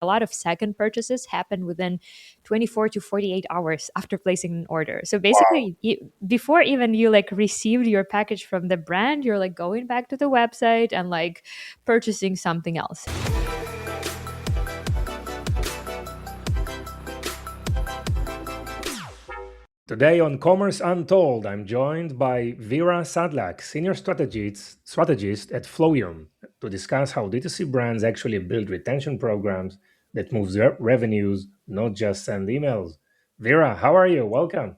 a lot of second purchases happen within 24 to 48 hours after placing an order. So Wow. basically, before even you like received your package from the brand, you're like going back to the website and like purchasing something else. Today on Commerce Untold, I'm joined by Vira Sadlak, Senior Strategist at Flowium, to discuss how DTC brands actually build retention programs that moves revenues, not just send emails. Vera, how are you? Welcome.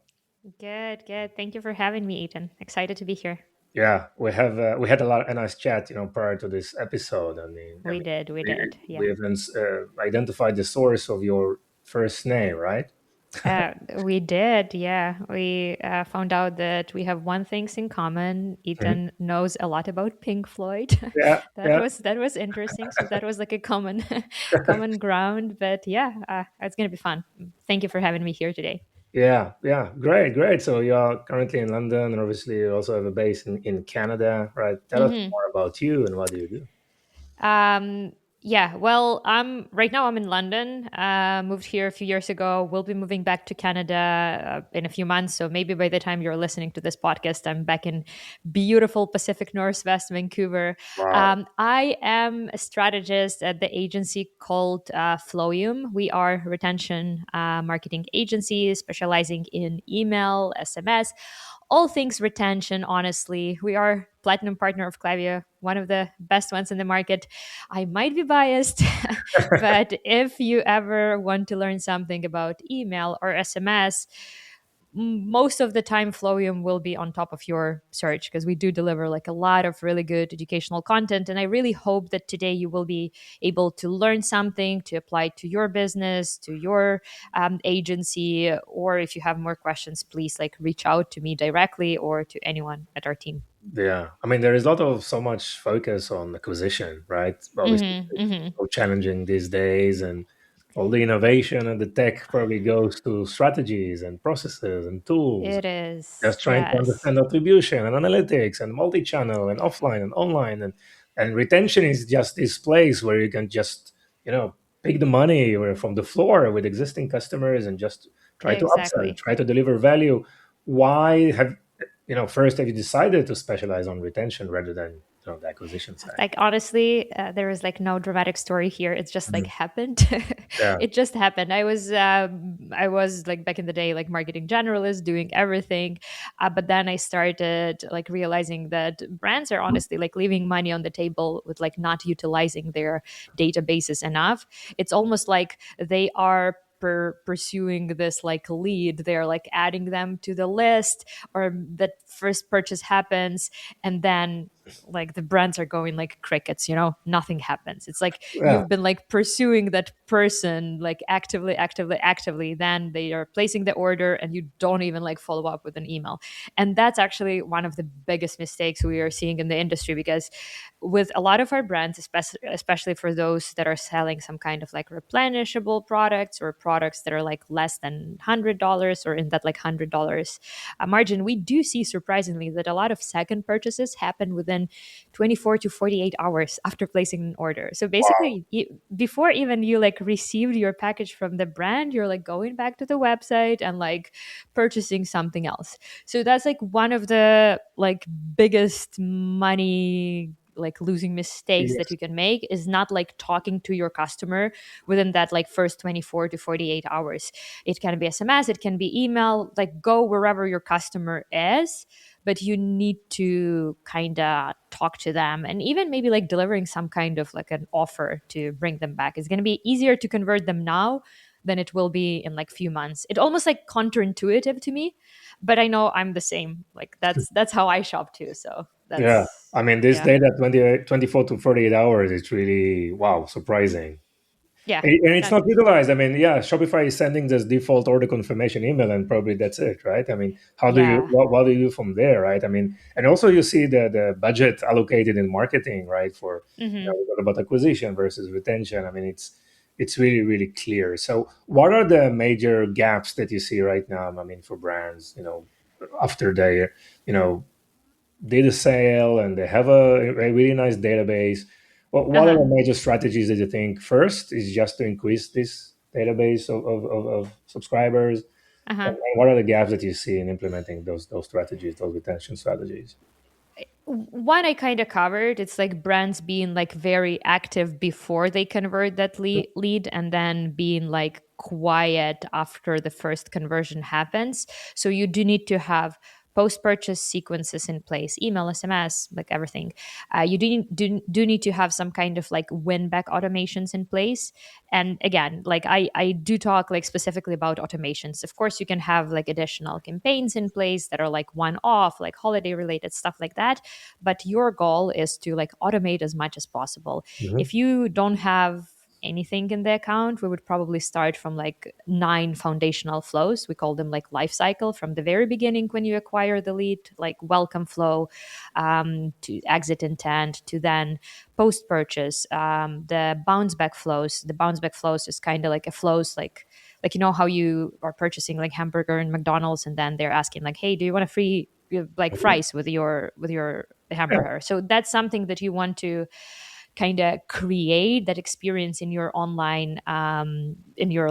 Good, good. Thank you for having me, Ethan. Excited to be here. Yeah, we had a nice chat, prior to this episode. We did, we we, did. we Yeah. even identified the source of your first name, right? We did, yeah. We found out that we have one things in common. Mhm. Ethan knows a lot about Pink Floyd. Yeah, that yeah. was interesting. So that was like a common common ground. But yeah, it's gonna be fun. Thank you for having me here today. Yeah, yeah, great, great. So you're currently in London, and obviously you also have a base in Canada, right? Tell us Mm-hmm. more about you and what do you do? Yeah, well, I'm right now I'm in London. Moved here a few years ago. We'll be moving back to Canada in a few months. So maybe by the time you're listening to this podcast, I'm back in beautiful Pacific Northwest Vancouver. Wow. I am a strategist at the agency called Flowium. We are a retention marketing agency specializing in email, SMS, all things retention. Honestly, we are platinum partner of Klaviyo, one of the best ones in the market. I might be biased, but if you ever want to learn something about email or SMS, most of the time Flowium will be on top of your search because we do deliver like a lot of really good educational content. And I really hope that today you will be able to learn something to apply to your business, to your agency, or if you have more questions, please like reach out to me directly or to anyone at our team. Yeah, I mean, there is a lot of so much focus on acquisition, right? Obviously, Mm-hmm, it's mm-hmm. so challenging these days, and all the innovation and the tech probably goes to strategies and processes and tools. It is, Just trying to yes. understand attribution and analytics and multi-channel and offline and online and retention is just this place where you can just pick the money or from the floor with existing customers and just try to upsell, Exactly. try to deliver value. Why have first have you decided to specialize on retention rather than the acquisition side? Like honestly, there is like no dramatic story here. It's just like Mhm. happened. Yeah. It just happened. I was like back in the day like marketing generalist doing everything, but then I started like realizing that brands are honestly like leaving money on the table with like not utilizing their databases enough. It's almost like they are pursuing this like lead. They're like adding them to the list, or that first purchase happens, and then like the brands are going like crickets, nothing happens. It's like Yeah. you've been like pursuing that person like actively, then they are placing the order and you don't even like follow up with an email. And that's actually one of the biggest mistakes we are seeing in the industry, because with a lot of our brands, especially for those that are selling some kind of like replenishable products or products that are like less than $100 or in that like $100 margin, we do see surprisingly that a lot of second purchases happen within 24 to 48 hours after placing an order. So Wow. basically, before even you like received your package from the brand, you're like going back to the website and like purchasing something else. So that's like one of the like biggest money like losing mistakes that Yes. you can make is not like talking to your customer within that like first 24 to 48 hours. It can be SMS, it can be email, like go wherever your customer is, but you need to kind of talk to them and even maybe like delivering some kind of like an offer to bring them back. It's going to be easier to convert them now than it will be in like few months. It almost like counterintuitive to me, but I know I'm the same. Like that's how I shop too. So Yeah. that's I mean, this yeah. data 24 to 48 hours, it's really, wow, surprising. Yeah. And it's Not not utilized. I mean, yeah, Shopify is sending this default order confirmation email, and probably that's it, right? I mean, yeah. what do you do from there, right? I mean, and also you see the budget allocated in marketing, right? For Mhm. we talk about acquisition versus retention. I mean, it's really really clear. So, what are the major gaps that you see right now? I mean, for brands, after they, you know, did a sale and they have a really nice database. What are Uh-huh. the major strategies that you think? First is just to increase this database of subscribers. Uh-huh. And what are the gaps that you see in implementing those strategies, those retention strategies? One I kind of covered. It's like brands being like very active before they convert that lead, and then being like quiet after the first conversion happens. So you do need to have post purchase sequences in place, email, SMS, like everything. You do need to have some kind of like win back automations in place. And again, like I do talk like specifically about automations. Of course, you can have like additional campaigns in place that are like one off, like holiday related stuff like that, but your goal is to like automate as much as possible. Hmm. If you don't have anything in the account, we would probably start from like 9 foundational flows. We call them like life cycle, from the very beginning when you acquire the lead, like welcome flow, to exit intent, to then post purchase, the bounce back flows. The bounce back flows is kind of like a flows like you know how you are purchasing like hamburger in McDonald's, and then they're asking like, hey, do you want a free like fries with your Yeah. hamburger? So that's something that you want to kind of create that experience in your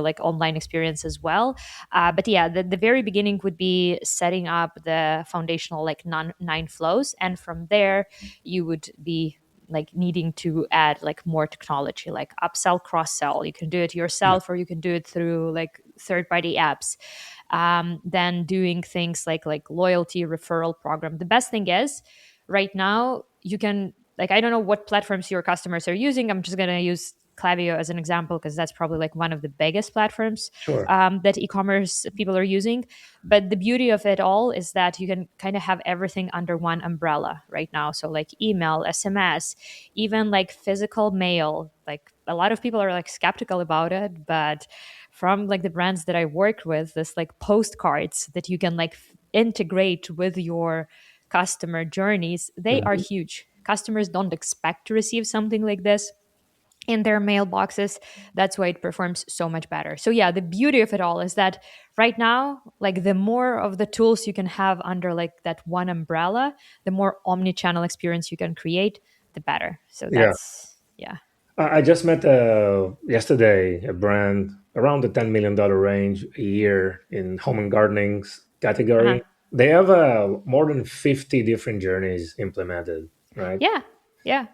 like online experience as well. But yeah, the very beginning would be setting up the foundational like 9 flows, and from there you would be like needing to add like more technology, like upsell, cross sell. You can do it Yeah. yourself or you can do it through like third party apps. Then doing things like loyalty referral program. The best thing is right now you can, like, I don't know what platforms your customers are using. I'm just going to use Klaviyo as an example because that's probably like one of the biggest platforms Sure. that e-commerce people are using. But the beauty of it all is that you can kind of have everything under one umbrella right now. So like email, SMS, even like physical mail. Like a lot of people are like skeptical about it, but from like the brands that I work with, this like postcards that you can like integrate with your customer journeys, they are Mhm. huge. Customers don't expect to receive something like this in their mailboxes. That's why it performs so much better. So yeah, the beauty of it all is that right now, like the more of the tools you can have under like that one umbrella, the more omni-channel experience you can create, the better. So Yeah. that's yeah. I just met yesterday a brand around the $10 million range a year in home and gardening Uh-huh. category. They have more than 50 different journeys implemented, right? Yeah. Yeah.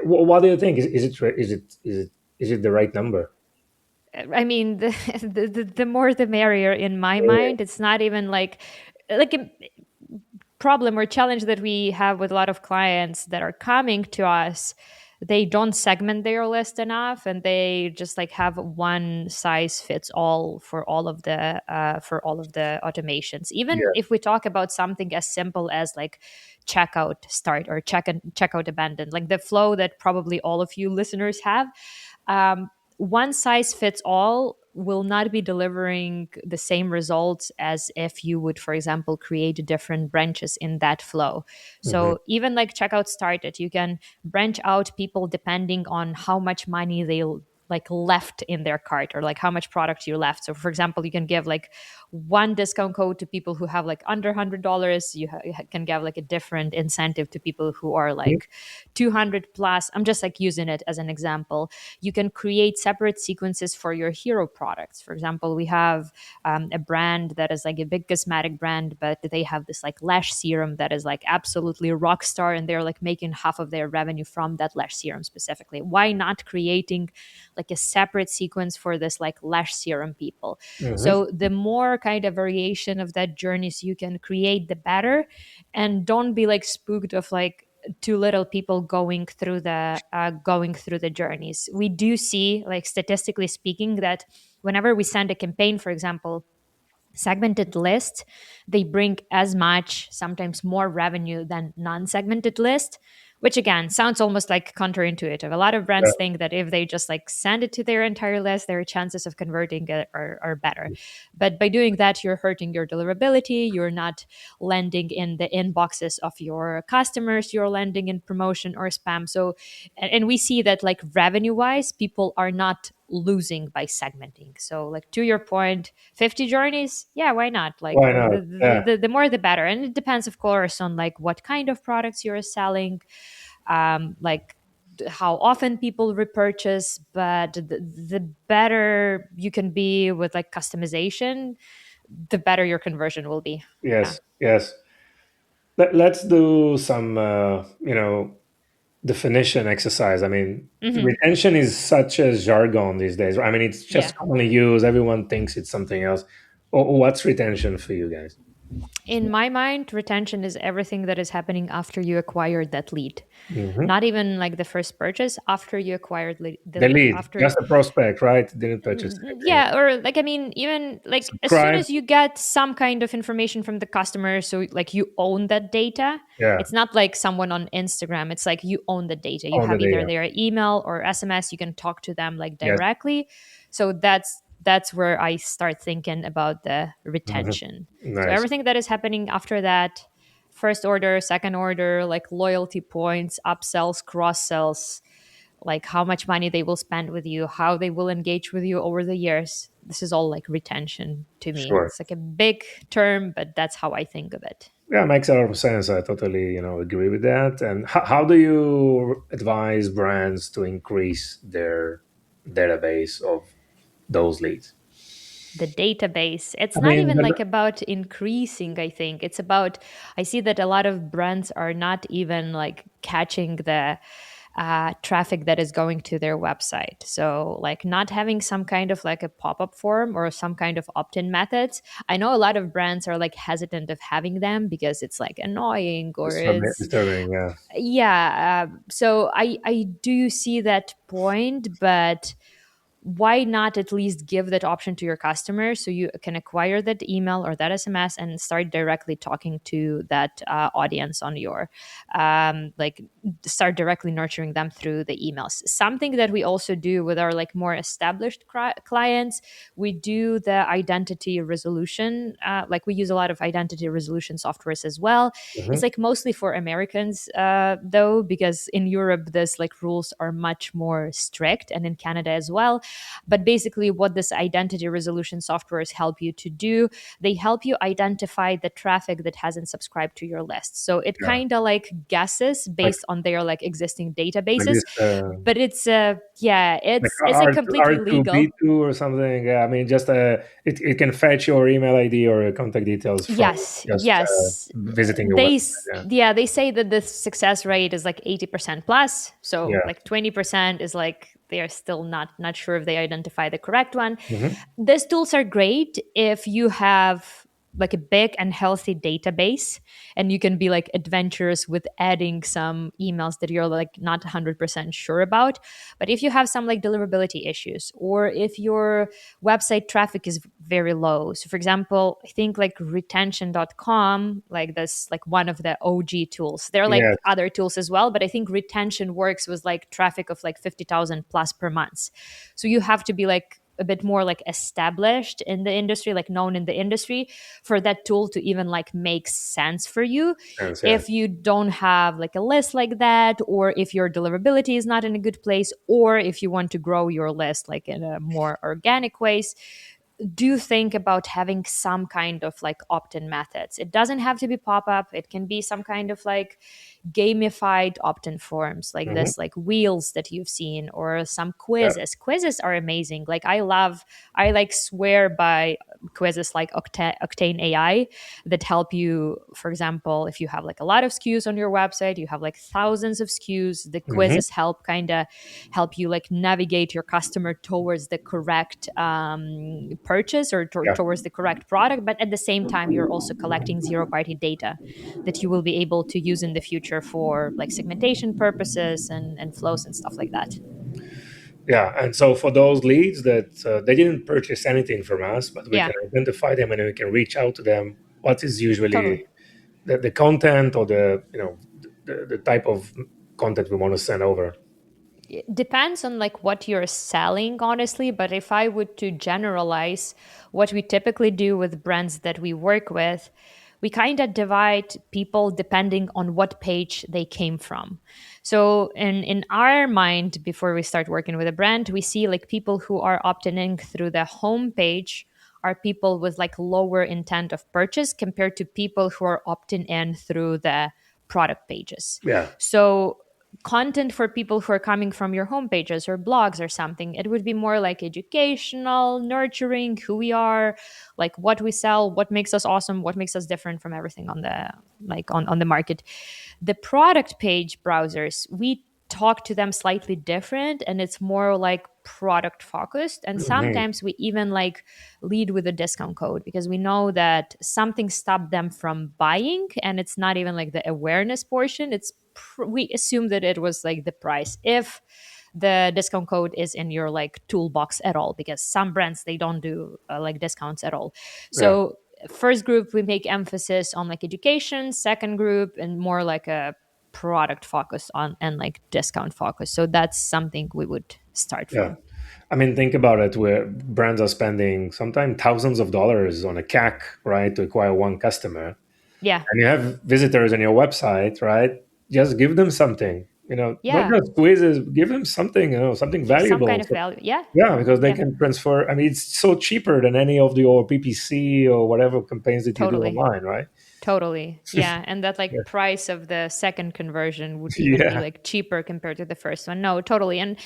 What do you think? Is it the right number? I mean, the more the merrier in my Yeah. mind. It's not even like a problem or challenge that we have with a lot of clients that are coming to us. They don't segment their list enough, and they just like have one size fits all for all of the automations. Even Yeah. if we talk about something as simple as like checkout start or checkout abandon, like the flow that probably all of you listeners have, one size fits all will not be delivering the same results as if you would, for example, create different branches in that flow. Hmm. So even like checkout started, you can branch out people depending on how much money they like left in their cart, or like how much product you left. So for example, you can give like one discount code to people who have like under $100. You can give like a different incentive to people who are like 200 plus. I'm just like using it as an example. You can create separate sequences for your hero products. For example, we have a brand that is like a big cosmetic brand, but they have this like lash serum that is like absolutely rock star, and they're like making half of their revenue from that lash serum specifically. Why not creating like a separate sequence for this like lash serum people? Hmm. So the more kind of variation of that journeys you can create, the better. And don't be like spooked of like too little people going through the journeys. We do see, like statistically speaking, that whenever we send a campaign, for example, segmented lists, they bring as much, sometimes more revenue than non-segmented list, which again sounds almost like counterintuitive. A lot of Yeah. brands think that if they just like send it to their entire list, their chances of converting it are better. But by doing that, you're hurting your deliverability. You're not landing in the inboxes of your customers. You're landing in promotion or spam. So, and we see that like revenue wise, people are not losing by segmenting. So like to your point, 50 journeys, yeah, why not? Like Why not? Yeah. the more the better. And it depends, of course, on like what kind of products you're selling. Like how often people repurchase, but the better you can be with like customization, the better your conversion will be. Yeah. Yes, yes. Let's do some, definition exercise. I mean, Hmm. retention is such a jargon these days. I mean, it's Yeah. just commonly used. Everyone thinks it's something else. What's retention for you guys? In my mind, retention is everything that is happening after you acquired that lead. Hmm. Not even like the first purchase, after you acquired the The lead. lead, After just a prospect, right? Didn't purchase anything. yeah, or like I mean, even like as soon Subscribe. as you get some kind of information from the customer, so like you own that data. Yeah, It's not like someone on Instagram. It's like you own the data. You on the have either data. their email or SMS. You can talk to them like Yes. directly. So that's where I start thinking about the Hmm. retention. So Nice. everything that is happening after that, first order, second order, like loyalty points, upsells, cross sells, like how much money they will spend with you, how they will engage with you over the years. This is all like retention to me. Sure. It's like a big term, but that's how I think of it. Yeah, makes a lot of sense. I totally, agree with that. And how do you advise brands to increase their database of those leads? The database, I it's not mean, even like about increasing. I think it's about, I see that a lot of brands are not even like catching the traffic that is going to their website. So, like, not having some kind of like a pop up form or some kind of opt in methods. I know a lot of brands are like hesitant of having them because it's like annoying or it's a bit it's, disturbing. Yeah. yeah. So, I do see that point, but why not at least give that option to your customers so you can acquire that email or that SMS and start directly talking to that audience on your like start directly nurturing them through the emails. Something that we also do with our like more established clients, we do the identity resolution. Like we use a lot of identity resolution softwares as well. It's Hmm. like mostly for Americans though, because in Europe this like rules are much more strict, and in Canada as well. But basically, what this identity resolution softwares help you to do, they help you identify the traffic that hasn't subscribed to your list. So it Yeah. kind of like guesses Like based on their like existing like databases, this, but it's yeah, like it's like R completely two legal. B two or something. Yeah. I mean, just it can fetch your email ID or your contact details from Yes, just yes. visiting your website. Yeah, they say that the success rate is like 80% plus. Yeah. So like 20% is like they are still not sure if they identify the correct one. Yeah. Hmm. These tools are great if you have like a big and healthy database and you can be like adventurous with adding some emails that you're like not 100% sure about. But if you have some like deliverability issues, or if your website traffic is very low, so for example, I think like retention.com, like this like one of the OG tools, there are like Yes. other tools as well, but I think retention works with like traffic of like 50,000 plus per month. So you have to be like a bit more like established in the industry, like known in the industry, for that tool to even like make sense for you. Sense, yeah. If you don't have like a list like that, or if your deliverability is not in a good place, or if you want to grow your list like in a more organic ways, do think about having some kind of like opt-in methods. It doesn't have to be pop-up. It can be some kind of like gamified opt-in forms like Hmm. this, like wheels that you've seen, or some Yeah. quizzes are amazing. Like I like swear by quizzes like Octane AI that help you. For example, if you have like a lot of SKUs on your website, you have like thousands of SKUs, the Hmm. quizzes help kind of help you like navigate your customer towards the correct purchase or Yeah. towards the correct product. But at the same time, you're also collecting zero party data that you will be able to use in the future for like segmentation purposes and flows and stuff like that. Yeah, and so for those leads that they didn't purchase anything from us, but we Yeah, can identify them and we can reach out to them. What is usually totally. the content or the type of content we want to send over? It depends on like what you're selling, honestly, but if I would to generalize what we typically do with brands that we work with, we kind of divide people depending on what page they came from. So in our mind, before we start working with a brand, we see like people who are opting in through the home page are people with like lower intent of purchase compared to people who are opting in through the product pages. Yeah. So content for people who are coming from your homepages or blogs or something. It would be more like educational, nurturing, who we are, like what we sell, what makes us awesome, what makes us different from everything on the on the market. The product page browsers, we talk to them slightly different, and it's more like product focused, and Mhm. sometimes we even like lead with a discount code because we know that something stopped them from buying, and it's not even like the awareness portion. We assume that it was like the price, if the discount code is in your like toolbox at all, because some brands, they don't do like discounts at all. Yeah. So first group, we make emphasis on like education, second group and more like a product focus on and like discount focus. So that's something we would start Yeah. from. I mean, think about it, where brands are spending sometimes thousands of dollars on a CAC, right, to acquire one customer. Yeah. And you have visitors on your website, right? Just give them something, not Yeah. just quizzes, give them something, something Some valuable. kind of So, value. Yeah. yeah, because they Yeah. can transfer. I mean, it's so cheaper than any of your PPC or whatever campaigns that you do Totally. online, right? Totally. Yeah. And that Yeah. like price of the second conversion would even be Yeah. like cheaper compared to the first one. No, totally. And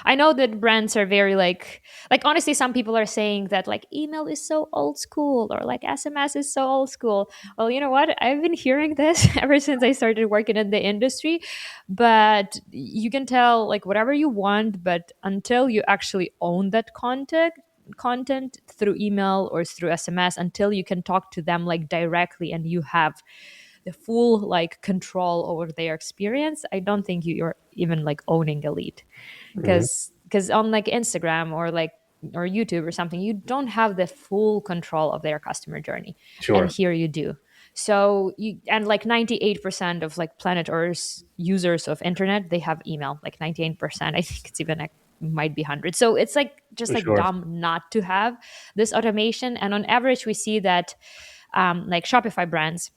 I know that brands are very like honestly, some people are saying that like email is so old school or like SMS is so old school. Well, you know what? I've been hearing this ever since I started working in the industry. But you can tell like whatever you want, but until you actually own that content through email or through SMS, until you can talk to them like directly and you have the full like control over their experience, I don't think you're even like owning a lead. Mhm. Because on like Instagram or like or YouTube or something, you don't have the full control of their customer journey, and Sure. here you do. So you, and like 98% of like planet Earth's users of internet, they have email, like 98%. I think it's even like might be 100. So it's like just like Sure. dumb not to have this automation. And on average we see that like Shopify brands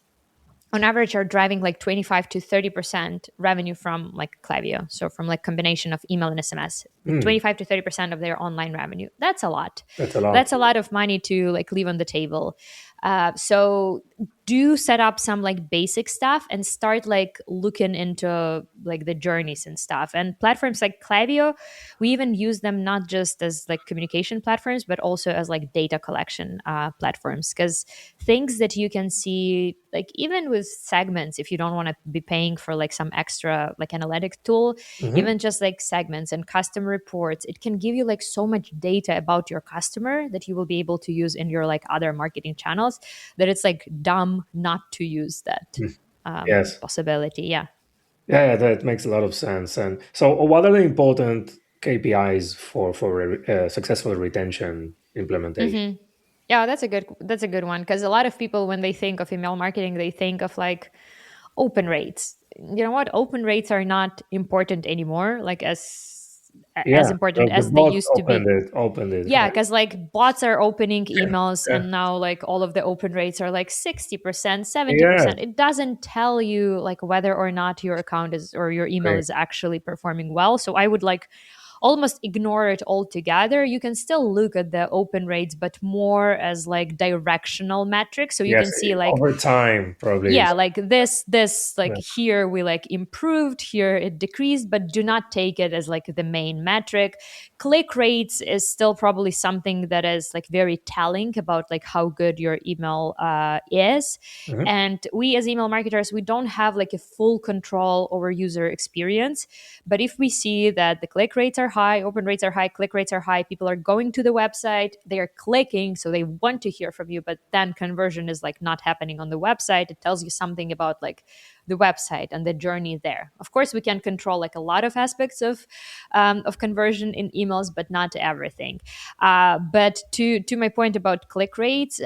on average are driving like 25 to 30% revenue from like Klaviyo, so from like combination of email and SMS, like Hmm. 25 to 30% of their online revenue. That's a lot. That's a lot. That's a lot of money to like leave on the table. So do set up some like basic stuff and start like looking into like the journeys and stuff. And platforms like Klaviyo, we even use them not just as like communication platforms, but also as like data collection platforms. Because things that you can see, like even with segments, if you don't want to be paying for like some extra like analytic tool, Mhm. even just like segments and custom reports, it can give you like so much data about your customer that you will be able to use in your like other marketing channels, that it's like dumb not to use that Mm. Yes. possibility. Yeah. Yeah, yeah, that makes a lot of sense. And so, what are the important KPIs for successful retention implementation? Hmm. Yeah, that's a good one, because a lot of people, when they think of email marketing, they think of like open rates. You know what? Open rates are not important anymore, like as Yeah, important the as they bots used to be. opened it, Yeah, right? because like bots are opening emails, Yeah, and now like all of the open rates are like 60%, yeah, 70%. It doesn't tell you like whether or not your account is or your email right. is actually performing well. So I would like almost ignore it altogether. You can still look at the open rates, but more as like directional metrics. So you Yes, can see like, over time probably yeah, is. like this like Yeah. here we like improved, here it decreased, but do not take it as like the main metric. Click rates is still probably something that is like very telling about like how good your email is. Mhm. And we as email marketers, we don't have like a full control over user experience, but if we see that the click rates are high, open rates are high, click rates are high, people are going to the website, they are clicking, so they want to hear from you, but then conversion is like not happening on the website, it tells you something about like the website and the journey there. Of course, we can control like a lot of aspects of conversion in emails, but not everything. But to my point about click rates,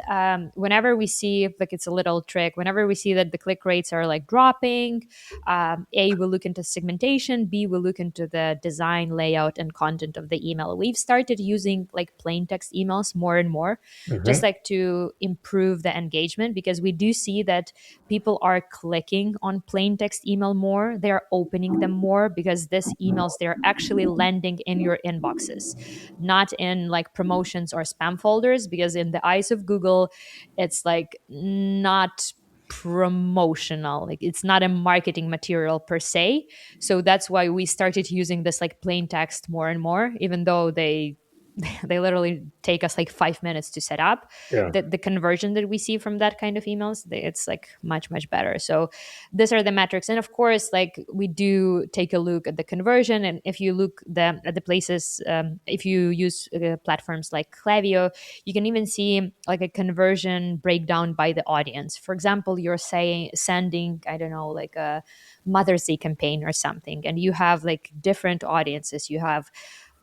whenever we see like it's a little trick, whenever we see that the click rates are like dropping, A, we'll look into segmentation, B, we'll look into the design, layout, and content of the email. We've started using like plain text emails more and more, just Mhm. like to improve the engagement, because we do see that people are clicking on plain text email more, they're opening them more, because these emails, they're actually landing in your inboxes, not in like promotions or spam folders, because in the eyes of Google, it's like not promotional, like it's not a marketing material per se. So that's why we started using this like plain text more and more, even though they literally take us like 5 minutes to set up. Yeah. The conversion that we see from that kind of emails, it's like much better. So these are the metrics, and of course, like we do take a look at the conversion. And if you look at the places, if you use platforms like Klaviyo, you can even see like a conversion breakdown by the audience. For example, you're saying sending, I don't know, like a Mother's Day campaign or something, and you have like different audiences. You have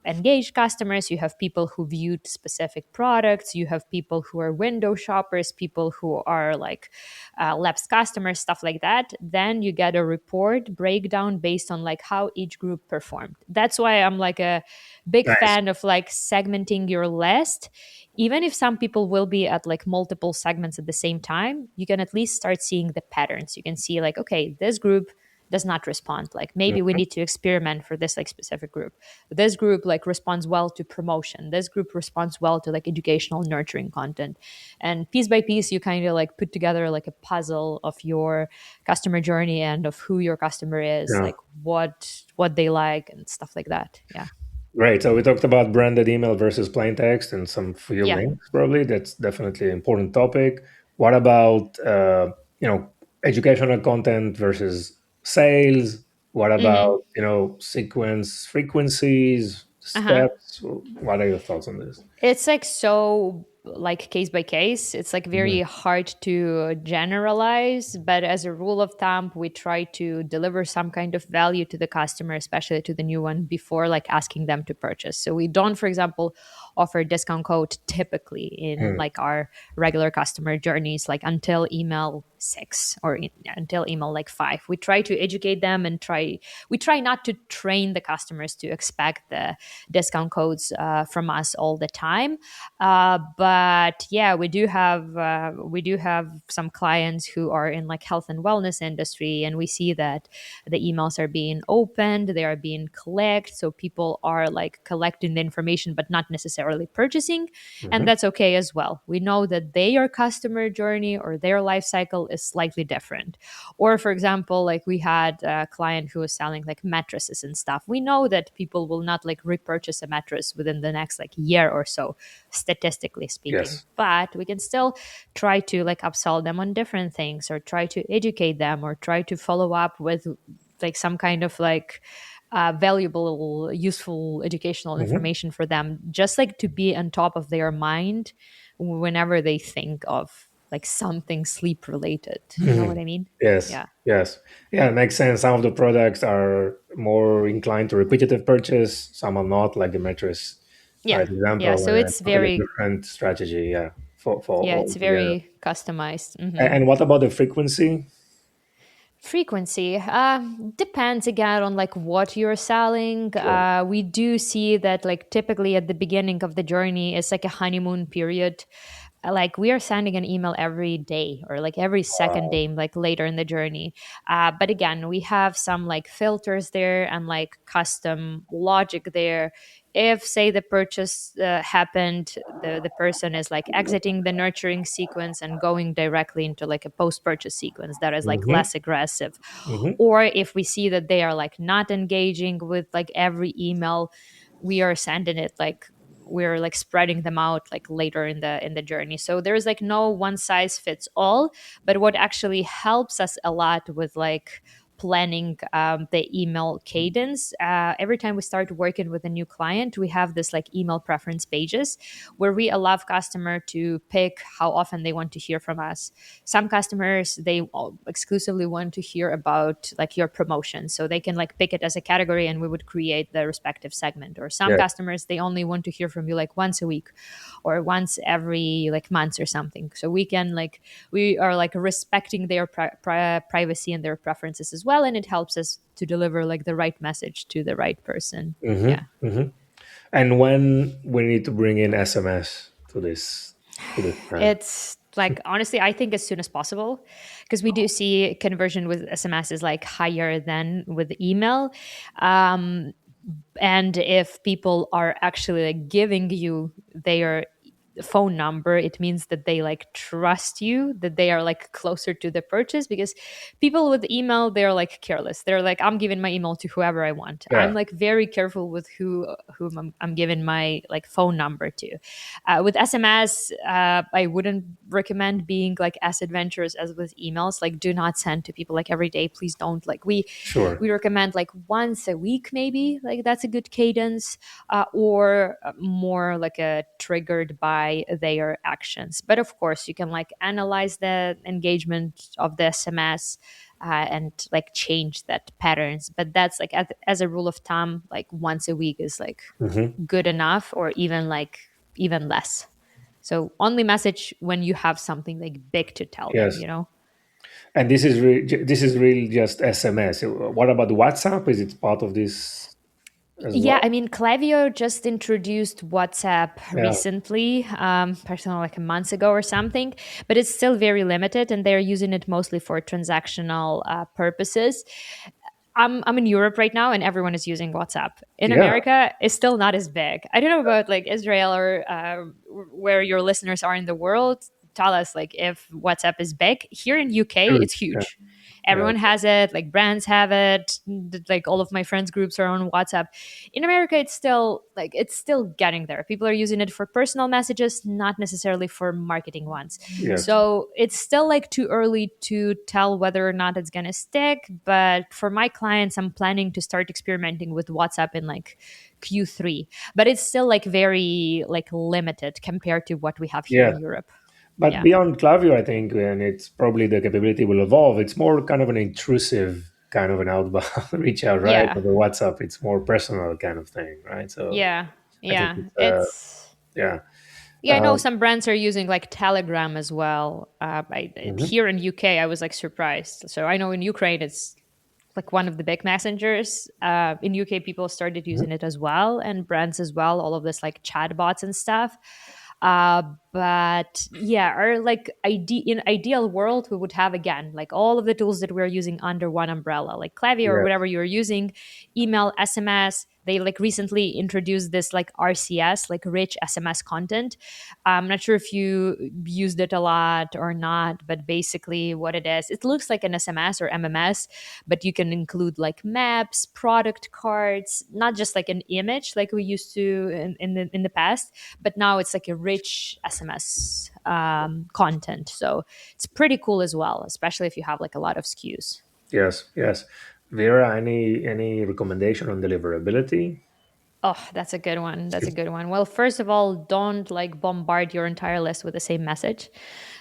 engaged customers, you have people who viewed specific products, you have people who are window shoppers, people who are like lapsed customers, stuff like that. Then you get a report breakdown based on like how each group performed. That's why I'm like a big Nice. fan of like segmenting your list. Even if some people will be at like multiple segments at the same time, you can at least start seeing the patterns. You can see like, okay, this group does not respond, like maybe we Mhm. need to experiment for this like specific group. This group like responds well to promotion, this group responds well to like educational nurturing content. And piece by piece you kind of like put together like a puzzle of your customer journey and of who your customer is, Yeah. like what they like and stuff like that. Yeah. Great. So we talked about branded email versus plain text and some few Yeah. links. Probably that's definitely an important topic. What about educational content versus sales? What Mm-hmm. about sequence frequencies, Uh-huh. steps? What are your thoughts on this? It's like so like case by case. It's like Mhm. very hard to generalize, but as a rule of thumb, we try to deliver some kind of value to the customer, especially to the new one, before like asking them to purchase. So we don't, for example, offer a discount code typically in Mm. like our regular customer journeys, like until email 6 or until email like 5. We try to educate them and we try not to train the customers to expect the discount codes from us all the time. But yeah, we do have some clients who are in like health and wellness industry, and we see that the emails are being opened, they are being collected, so people are like collecting the information but not necessarily purchasing, and Mhm. that's okay as well. We know that their customer journey or their life cycle is slightly different. Or for example, like we had a client who was selling like mattresses and stuff. We know that people will not like repurchase a mattress within the next like year or so, statistically speaking. Yes. But we can still try to like upsell them on different things, or try to educate them, or try to follow up with like some kind of like valuable, useful educational Mhm. information for them, just like to be on top of their mind whenever they think of like something sleep related. You know what Mhm. I mean? Yes, Yeah. yes. Yeah, it makes sense. Some of the products are more inclined to repetitive purchase, some are not, like the mattress, Yeah. Yeah. example, So and a it's totally very, different strategy, yeah, for yeah, all it's together. very customized. And what about the frequency? Frequency depends again on like what you're selling. Sure. We do see that like typically at the beginning of the journey it's like a honeymoon period. Like we are sending an email every day or like every second Wow. day, like later in the journey. But again, we have some like filters there and like custom logic there. If say the purchase happened, the person is like exiting the nurturing sequence and going directly into like a post purchase sequence that is like Mm-hmm. less aggressive. Mm-hmm. Or if we see that they are like not engaging with like every email, we are sending it like we're like spreading them out like later in the journey. So there's like no one size fits all. But what actually helps us a lot with like planning the email cadence, every time we start working with a new client, we have this like email preference pages where we allow customer to pick how often they want to hear from us. Some customers, they exclusively want to hear about like your promotion, so they can like pick it as a category and we would create the respective segment. Or some Yes. customers, they only want to hear from you like once a week or once every like months or something, so we can like we are like respecting their privacy and their preferences as well, and it helps us to deliver like the right message to the right person. Yeah. Mm-hmm. Mm-hmm. And when we need to bring in SMS to this plan. It's like honestly, I think as soon as possible, because we do see conversion with SMS is like higher than with email. Um, and if people are actually like giving you their phone number, it means that they like trust you, that they are like closer to the purchase. Because people with email, they're like careless. They're like, I'm giving my email to whoever I want. I'm Yeah, like very careful with whom I'm giving my like phone number to. With SMS, I wouldn't recommend being like as adventurous as with emails. Like, do not send to people like every day. Please don't. Like, we sure. recommend like once a week, maybe. Like, that's a good cadence, or more like a triggered by their actions. But of course, you can like analyze the engagement of the SMS. And like change that patterns, but that's like as a rule of thumb, like once a week is like Hmm. good enough, or even like even less. So only message when you have something like big to tell them, Yes. you know? And this is really just SMS. What about WhatsApp? Is it part of this as Yeah, I well? mean, Klaviyo just introduced WhatsApp Yeah. recently, personally, like a month ago or something, but it's still very limited, and they're using it mostly for transactional purposes. I'm in Europe right now, and everyone is using WhatsApp. In Yeah. America, it's still not as big. I don't know about like Israel or where your listeners are in the world. Tell us like if WhatsApp is big. Here in UK, True. it's Yeah. huge. Yeah. Everyone has it. Like brands have it. Like all of my friends' groups are on WhatsApp. In America, it's still getting there. People are using it for personal messages, not necessarily for marketing ones. Yes. So it's still like too early to tell whether or not it's gonna stick. But for my clients, I'm planning to start experimenting with WhatsApp in like Q3. But it's still like very like limited compared to what we have here Yeah. in Europe. But Yeah. beyond Klaviyo, I think, and it's probably the capability will evolve. It's more kind of an intrusive kind of an outbound reach out, right? Yeah. Over WhatsApp, it's more personal kind of thing, right? So Yeah. I think Yeah. it's It's yeah. Yeah, I know Uh, some brands are using like Telegram as well. mhm. Here in UK, I was like surprised. So I know in Ukraine, it's like one of the big messengers. In UK, people started Mhm. using it as well, and brands as well. All of this like chatbots and stuff. Uh, but yeah, our like in ideal world, we would have again like all of the tools that we're using under one umbrella, like Klaviyo or Yes. whatever you're using, email, SMS. They like recently introduced this like RCS, like rich SMS content. I'm not sure if you used it a lot or not, but basically what it is, it looks like an SMS or MMS, but you can include like maps, product cards, not just like an image like we used to in the past, but now it's like a rich SMS content. So it's pretty cool as well, especially if you have like a lot of SKUs. Yes. Yes. Vera, any recommendation on deliverability? Oh, that's a good one. That's a good one. Well, first of all, don't like bombard your entire list with the same message.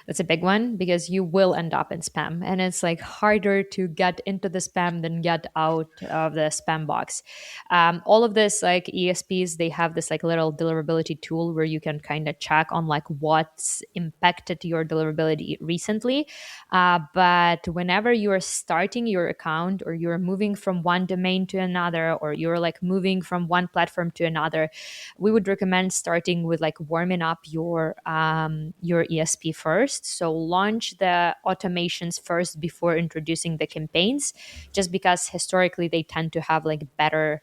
That's a big one because you will end up in spam. And it's like harder to get into the spam than get out of the spam box. All of this, like ESPs, they have this like little deliverability tool where you can kind of check on like what's impacted your deliverability recently. But whenever you are starting your account, or you're moving from one domain to another, or you're like moving from one platform to another, we would recommend starting with like warming up your ESP first. So launch the automations first before introducing the campaigns, just because historically they tend to have like better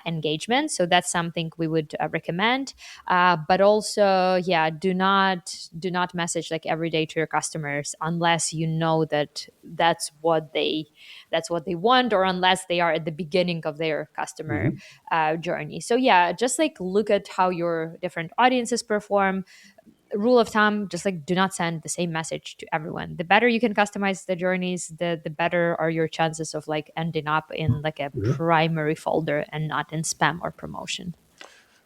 engagement. So that's something we would recommend. But also, yeah, do not message like every day to your customers unless you know that that's what they want, or unless they are at the beginning of their customer Mhm. journey. So yeah, just like look at how your different audiences perform. Rule of thumb, just like do not send the same message to everyone. The better you can customize the journeys, the better are your chances of like ending up in like a Mhm. primary folder and not in spam or promotion.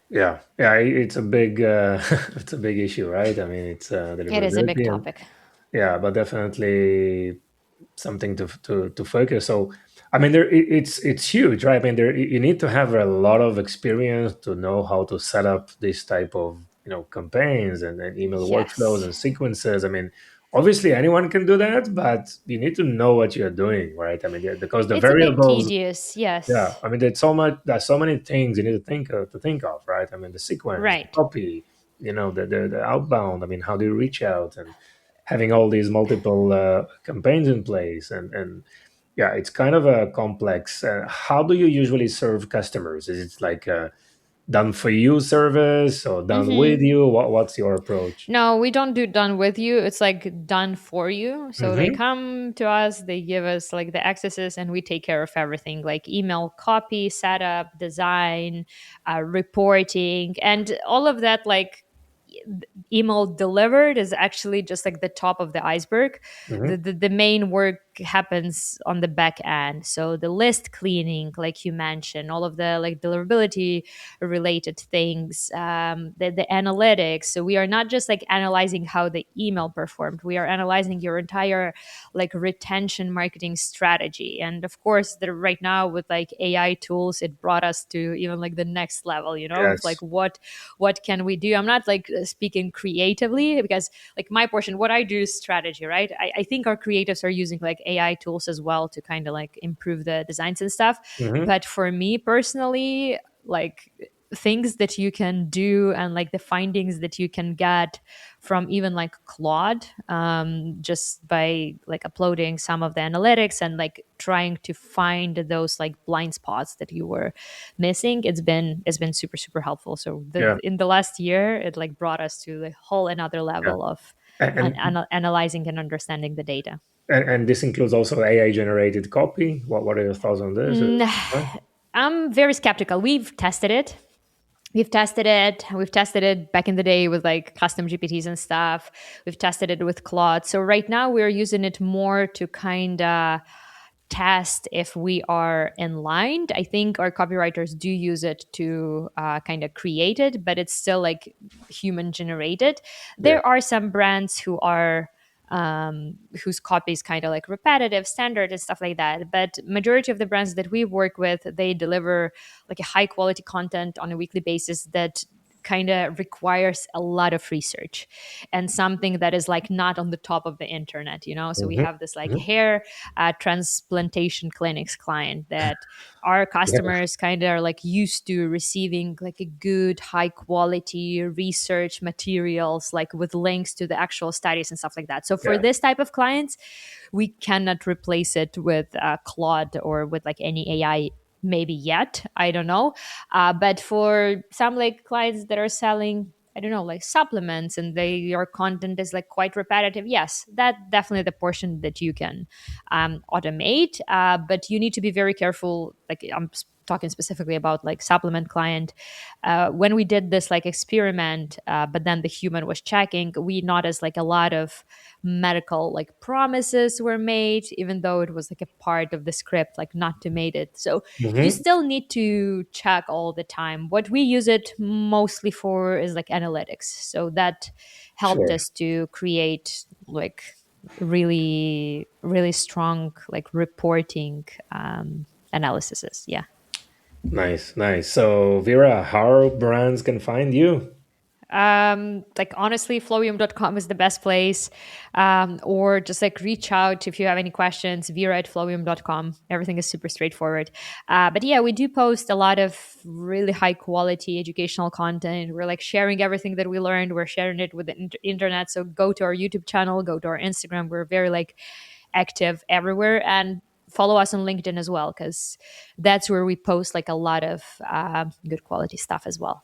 Yeah. Yeah. It's a big it's a big issue, right? I mean, it's It is a big deliverability and topic. yeah, but definitely something to focus. So, I mean, it's huge, right? I mean, you need to have a lot of experience to know how to set up this type of campaigns and email workflows Yes, and sequences. I mean, obviously anyone can do that, but you need to know what you're doing, right? I mean, because the it's a bit variables. tedious. Yeah, Yes, I mean, there's so many things you need to think of, right? I mean, the sequence, the right. copy, the outbound. I mean, how do you reach out and having all these multiple campaigns in place and yeah, it's kind of a complex. How do you usually serve customers? Is it like done for you service or done with Hmm. you? What's your approach? No, we don't do done with you. It's like done for you. So they Hmm. come to us, they give us like the accesses, and we take care of everything like email copy, setup, design, reporting, and all of that. Like email delivered is actually just like the top of the iceberg. Hmm. The main work happens on the back end. So the list cleaning, like you mentioned, all of the like deliverability related things, the analytics. So we are not just like analyzing how the email performed, we are analyzing your entire like retention marketing strategy. And of course, right now with like AI tools, it brought us to even like the next level, of like Yes. what can we do. I'm not like speaking creatively, because like my portion, what I do is strategy, right? I think our creatives are using like AI tools as well to kind of like improve the designs and stuff. Hmm. But for me personally, like things that you can do and like the findings that you can get from even like Claude, just by like uploading some of the analytics and like trying to find those like blind spots that you were missing, it's been super super helpful. So Yeah. in the last year, it like brought us to the whole another Yeah. level of And analyzing and understanding the data. and this includes also AI generated copy. What are your thoughts on this? Mm, Fine? I'm very skeptical. We've tested it back in the day with like custom GPTs and stuff. We've tested it with Claude. So right now we're using it more to kind of test if we are in line. I think our copywriters do use it to kind of create it, but it's still like human generated. Yeah. There are some brands whose copy is kind of like repetitive, standard, and stuff like that. But majority of the brands that we work with, they deliver like a high quality content on a weekly basis that kind of requires a lot of research and something that is like not on the top of the internet. So we Hmm. have this like Hmm. hair transplantation clinics client that our Yeah. customers kind of are like used to receiving like a good high quality research materials like with links to the actual studies and stuff like that. So for Yeah. this type of clients, we cannot replace it with Claude or with like any AI, maybe yet, I don't know. But for some like clients that are selling, I don't know, like supplements, and your content is like quite repetitive, yes, that definitely the portion that you can automate. But you need to be very careful. Like I'm talking specifically about like supplement client. When we did this like experiment, but then the human was checking, we noticed like a lot of medical like promises were made, even though it was like a part of the script, like not to made it. So you Hmm. still need to check all the time. What we use it mostly for is like analytics. So that helped Sure. us to create like really really strong like reporting analyses. Yeah. Nice, nice. So, Vera, how brands can find you? Like honestly, flowium.com is the best place. Or just like reach out if you have any questions, Vira at flowium.com. Everything is super straightforward. But yeah, we do post a lot of really high quality educational content. We're like sharing everything that we learned, we're sharing it with the internet. So go to our YouTube channel, go to our Instagram. We're very like active everywhere. And follow us on LinkedIn as well, because that's where we post like a lot of good quality stuff as well.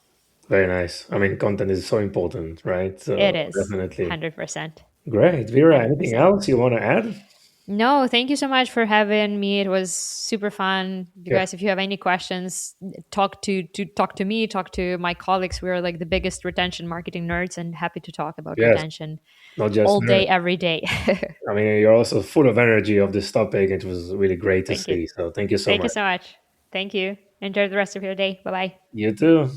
Very nice. I mean, content is so important, right? It So, is definitely. 100%. Great. Vera, anything 100%. else you want to add? No, thank you so much for having me. It was super fun. You Yeah. guys, if you have any questions, talk to me, talk to my colleagues. We're like the biggest retention marketing nerds and happy to talk about Yes. retention Not just all nerd. day, every day. I mean, you're also full of energy of this topic. It was really great to Thank you. see. So, thank you so Thank you much. so much. Thank you. Enjoy the rest of your day. Bye bye. You too.